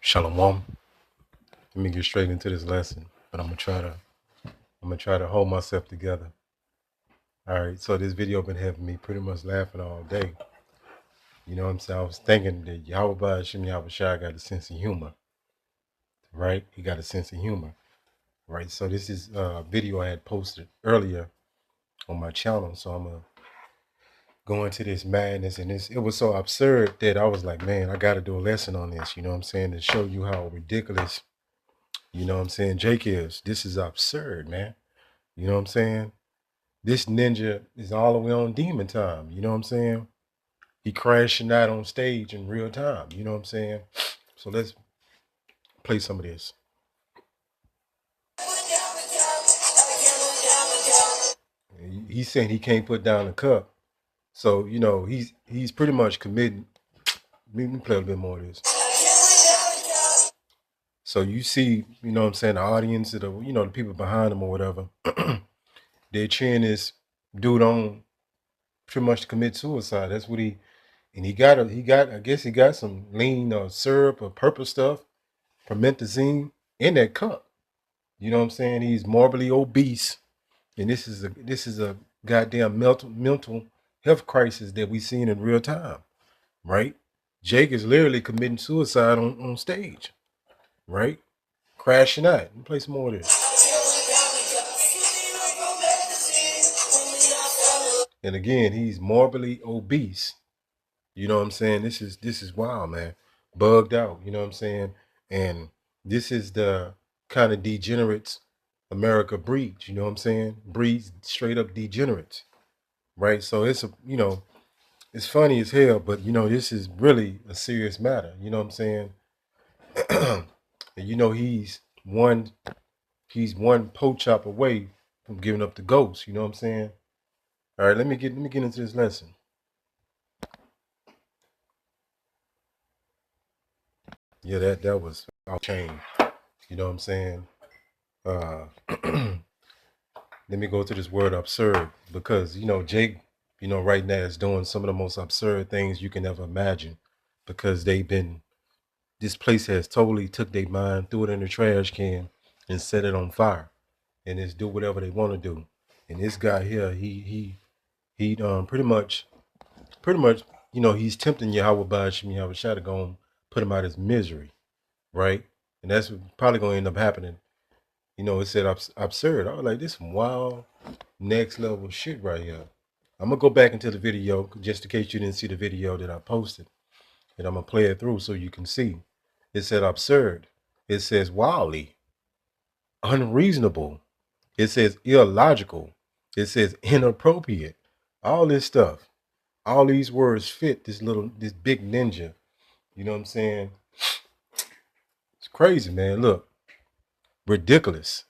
Shalom. Let me get straight into this lesson, but I'm gonna try to hold myself together. All right. So this video been having me pretty much laughing all day. You know what I'm saying? I was thinking that Yahweh Shem Yahweh Shai got a sense of humor, right? He got a sense of humor, right? So this is a video I had posted earlier on my channel. So I'm gonna go into this madness, and it was so absurd that I was like, man, I got to do a lesson on this. You know what I'm saying? To show you how ridiculous, you know what I'm saying, Jake is. This is absurd, man. You know what I'm saying? This ninja is all the way on demon time. You know what I'm saying? He crashing out on stage in real time. You know what I'm saying? So let's play some of this. He's saying he can't put down the cup. So, you know, he's pretty much committing. Let me play a little bit more of this. So you see, you know what I'm saying, the audience, the people behind him or whatever, they're cheering this dude on pretty much to commit suicide. That's what he I guess he got some lean or syrup or purple stuff, promethazine in that cup. You know what I'm saying? He's morbidly obese, and this is a goddamn mental health crisis that we seen in real time, right? Jake is literally committing suicide on stage, right? Crashing out. Let me play some more of this. And again, he's morbidly obese. You know what I'm saying? This is wild, man. Bugged out, you know what I'm saying? And this is the kind of degenerates America breeds, you know what I'm saying? Breeds straight up degenerates. Right? So it's it's funny as hell, but this is really a serious matter, you know what I'm saying? And he's one po chop away from giving up the ghost, you know what I'm saying? All right, let me get into this lesson. Yeah, that was off chain. You know what I'm saying? Let me go to this word absurd, because Jake, right now is doing some of the most absurd things you can ever imagine, because this place has totally took their mind, threw it in the trash can, and set it on fire, and just do whatever they want to do. And this guy here, he pretty much, he's tempting Yahweh Bashim Yahweh Shai to go and put him out of his misery, right? And that's probably going to end up happening. It said absurd. I was like, this some wild next level shit right here. I'm gonna go back into the video just in case you didn't see the video that I posted, and I'm gonna play it through so you can see. It said absurd. It says wildly, unreasonable. It says illogical. It says inappropriate. All this stuff, all these words fit this big ninja. You know what I'm saying? It's crazy, man. Look, ridiculous,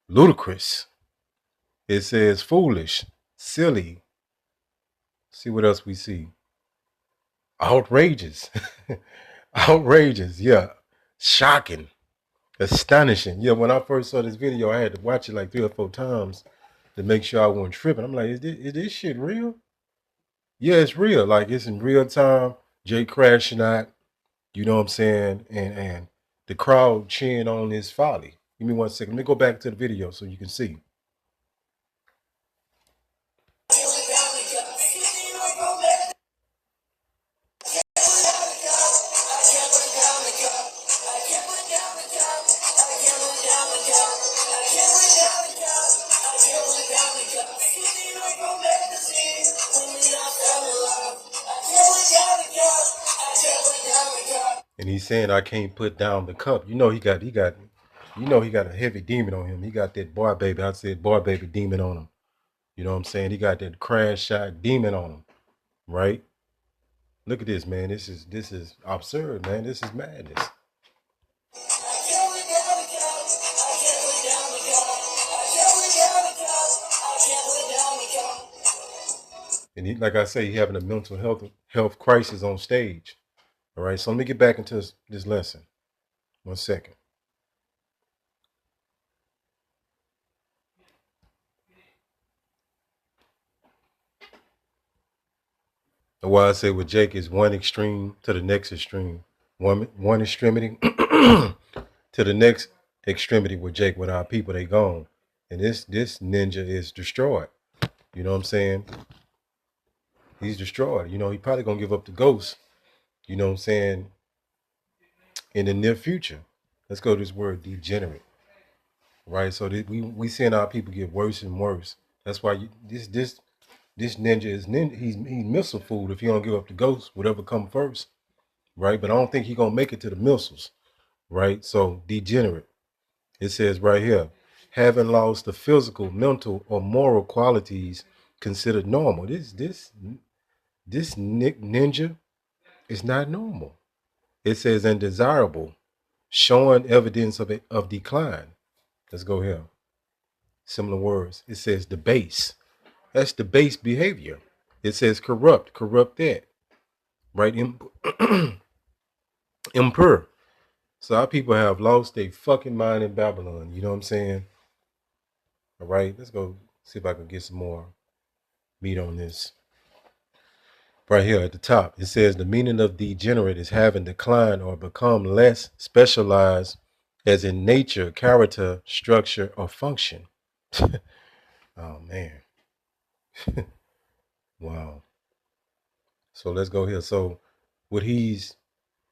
ludicrous. It says foolish, silly. See what else we see. Outrageous. Outrageous. Yeah. Shocking. Astonishing. Yeah, when I first saw this video, I had to watch it like 3 or 4 times to make sure I wasn't tripping. I'm like, is this shit real? Yeah, it's real. Like, it's in real time. Jay crashing out, you know what I'm saying? And the crowd cheering on his folly. Give me 1 second. Let me go back to the video so you can see. And he's saying, I can't put down the cup. He got a heavy demon on him. He got that boy baby. I said boy baby demon on him. You know what I'm saying? He got that crash shot demon on him. Right? Look at this, man. This is absurd, man. This is madness. And like I say, he having a mental health crisis on stage. All right, so let me get back into this lesson. 1 second. And why I say with Jake is one extreme to the next extreme. One extremity to the next extremity with Jake, with our people, they gone. And this ninja is destroyed. You know what I'm saying? He's destroyed. You know, he probably gonna give up the ghost, you know what I'm saying, in the near future. Let's go to this word degenerate. Right? So we seeing our people get worse and worse. That's why this ninja is he's missile food if he don't give up the ghost, whatever come first. Right? But I don't think he gonna make it to the missiles. Right? So degenerate. It says right here, having lost the physical, mental, or moral qualities considered normal. This ninja is not normal. It says undesirable, showing evidence of decline. Let's go here. Similar words. It says debase. That's the base behavior. It says corrupt that. Right? Impure. So our people have lost their fucking mind in Babylon. You know what I'm saying? All right, let's go see if I can get some more meat on this. Right here at the top, it says the meaning of degenerate is having declined or become less specialized as in nature, character, structure, or function. Oh, man. Wow. So let's go here. So what he's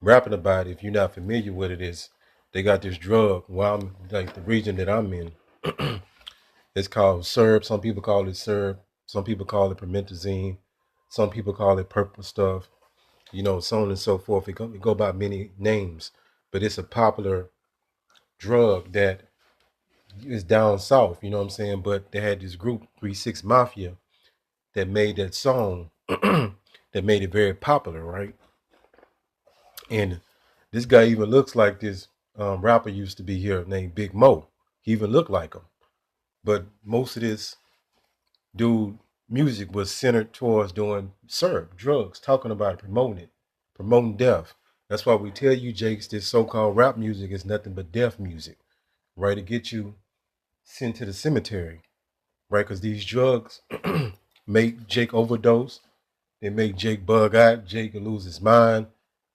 rapping about, if you're not familiar with it, is they got this drug. Well, I'm like the region that I'm in. It's called Serb. Some people call it Serb. Some people call it promethazine. Some people call it purple stuff. You know, so on and so forth. It go by many names, but it's a popular drug that is down south. You know what I'm saying? But they had this group, 3-6 Mafia, that made that song that made it very popular, right? And this guy even looks like this rapper used to be here named Big Mo. He even looked like him. But most of this dude music was centered towards doing syrup, drugs, talking about it, promoting death. That's why we tell you, Jakes, this so-called rap music is nothing but death music, right? To get you sent to the cemetery, right? Because these drugs make Jake overdose. They make Jake bug out. Jake will lose his mind.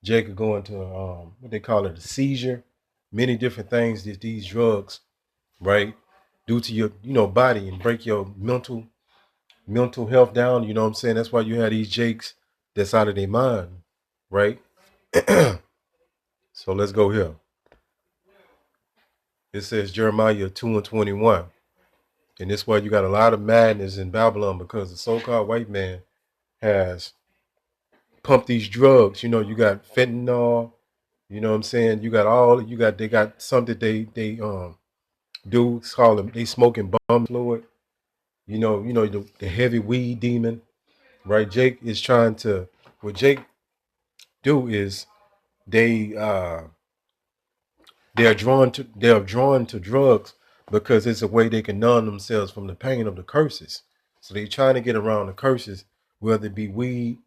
Jake will go into what they call it, a seizure. Many different things that these drugs, right, do to your, body and break your mental health down. You know what I'm saying? That's why you have these Jakes that's out of their mind, right? So let's go here. It says Jeremiah 2:21. And this why you got a lot of madness in Babylon, because the so-called white man has pumped these drugs. You know, you got fentanyl, you know what I'm saying? They got something they do call them, they smoking bum fluid. The heavy weed demon, right? Jake is trying to, what Jake do is they are drawn to drugs because it's a way they can numb themselves from the pain of the curses. So they trying to get around the curses, whether it be weed,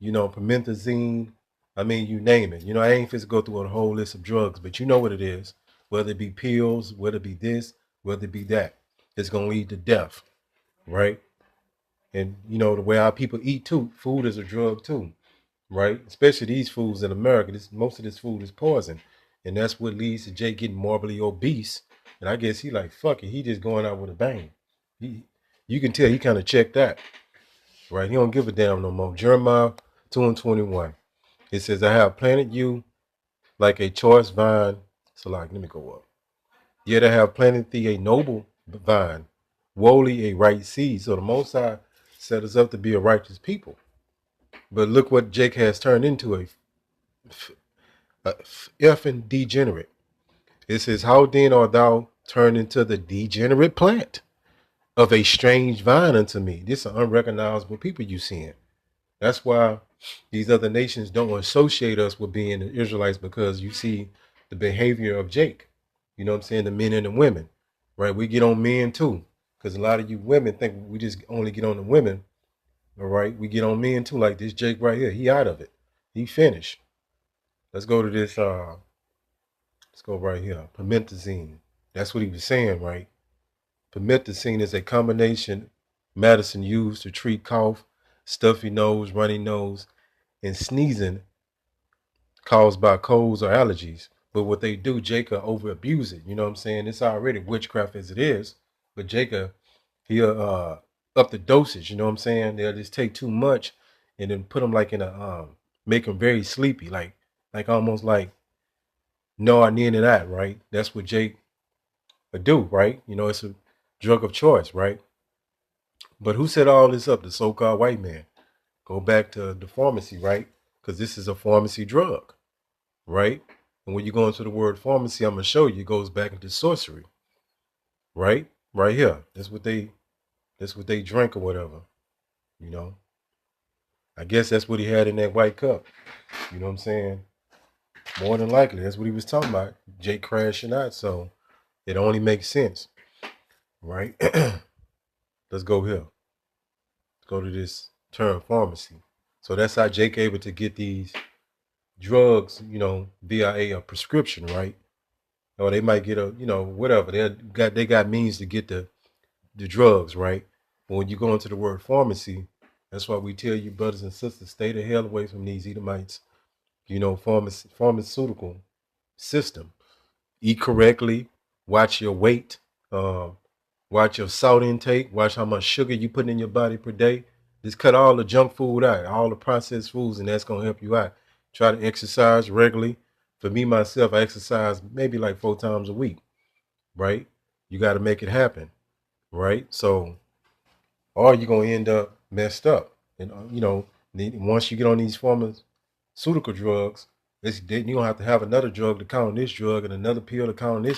promethazine. I mean, you name it. I ain't fit to go through a whole list of drugs, but you know what it is. Whether it be pills, whether it be this, whether it be that, it's gonna lead to death, right? And the way our people eat too, food is a drug too, right? Especially these foods in America. Most of this food is poison, and that's what leads to Jake getting morbidly obese. And I guess he like fuck it, he just going out with a bang. You can tell he kind of checked that, right? He don't give a damn no more. Jeremiah 2:21. It says, "I have planted you like a choice vine." So like, let me go up. Yet I have planted thee a noble vine, wholly a right seed. So the Most High set us up to be a righteous people. But look what Jake has turned into, a effing degenerate. It says, "How then art thou turned into the degenerate plant of a strange vine unto me?" This is unrecognizable people you seeing. That's why these other nations don't associate us with being the Israelites, because you see the behavior of Jake. You know what I'm saying? The men and the women, right? We get on men too, because a lot of you women think we just only get on the women. All right, we get on men too, like this Jake right here. He out of it. He finished. Let's go to this. Let's go right here. Promethazine. That's what he was saying, right? Promethazine is a combination medicine used to treat cough, stuffy nose, runny nose, and sneezing caused by colds or allergies. But what they do, Jacob over abuse it. You know what I'm saying? It's already witchcraft as it is. But Jacob, he'll up the dosage. You know what I'm saying? They'll just take too much and then put them like in a make them very sleepy, like almost like no, I need that, right? That's what Jake would do, right? You know, it's a drug of choice, right? But who set all this up? The so-called white man. Go back to the pharmacy, right? Because this is a pharmacy drug, right? And when you go into the word pharmacy, I'm gonna show you, it goes back into sorcery, right? Right here. That's what they drink or whatever. You know. I guess that's what he had in that white cup. You know what I'm saying? More than likely, that's what he was talking about. Jake crashing out, so it only makes sense, right? Let's go here. Let's go to this term pharmacy. So that's how Jake able to get these drugs, you know, via a prescription, right? Or they might get a, you know, whatever. They got means to get the drugs, right? But when you go into the word pharmacy, that's why we tell you, brothers and sisters, stay the hell away from these Edomites, you know, pharmaceutical system. Eat correctly, watch your weight, watch your salt intake, watch how much sugar you put in your body per day. Just cut all the junk food out, all the processed foods, and that's going to help you out. Try to exercise regularly. For me, myself, I exercise maybe like 4 times a week, right? You got to make it happen, right? So, or you're going to end up messed up. And, you know, once you get on these pharmaceutical drugs, you're going to have to have another drug to count on this drug and another pill to count on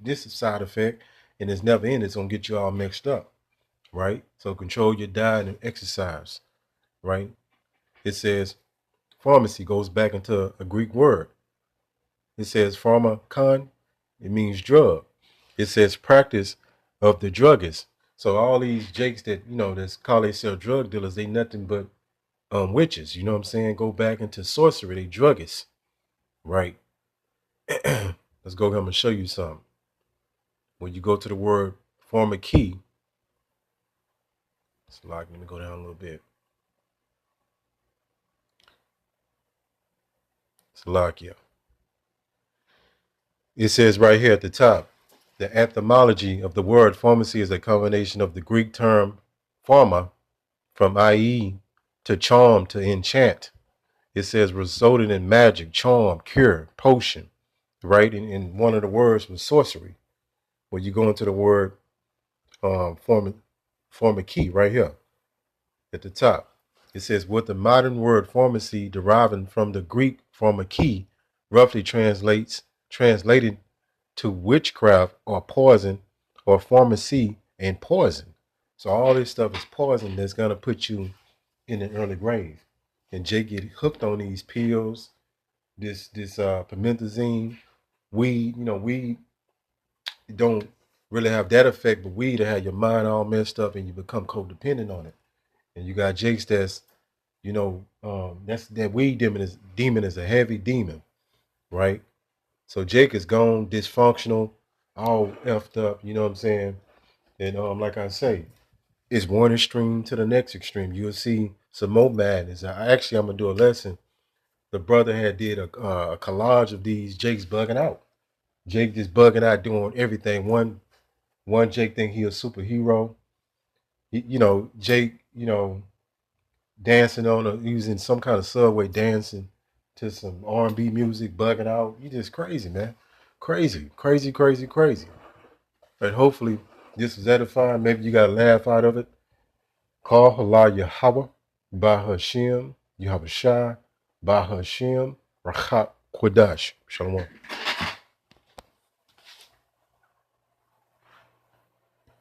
this side effect. And it's never in. It's going to get you all mixed up, right? So control your diet and exercise, right? It says pharmacy goes back into a Greek word. It says pharmakon. It means drug. It says practice of the druggist. So all these jakes that, you know, that's call themselves drug dealers, they nothing but witches. You know what I'm saying? Go back into sorcery. They druggists, right? Let's go ahead and show you something. When you go to the word pharmacy, it's like, let me go down a little bit. Salakia. It says right here at the top, the etymology of the word pharmacy is a combination of the Greek term pharma, from i.e. to charm, to enchant. It says resulted in magic, charm, cure, potion, right? And one of the words was sorcery. When you go into the word pharmacy right here at the top, it says with the modern word pharmacy deriving from the Greek pharmakia, roughly translated to witchcraft or poison, or pharmacy and poison. So all this stuff is poison that's gonna put you in an early grave. And Jake get hooked on these pills, this promethazine, weed. You know, weed don't really have that effect, but weed will have your mind all messed up and you become codependent on it. And you got Jakes that's, you know, that's that weed demon is a heavy demon, right? So Jake is gone, dysfunctional, all effed up, you know what I'm saying? And like I say, it's one extreme to the next extreme. You'll see some more madness. I'm gonna do a lesson. The brother had did a collage of these Jake's bugging out. Jake just bugging out, doing everything. One Jake think he a superhero. You know, Jake, you know, dancing using some kind of subway dancing to some R&B music, bugging out. You just crazy, man. Crazy, crazy, crazy, crazy. But hopefully this was edifying. Maybe you got a laugh out of it. Call Halal Yahweh, by Hashem, Yahweh Shai, by Hashem, Rachat Kodash. Shalom.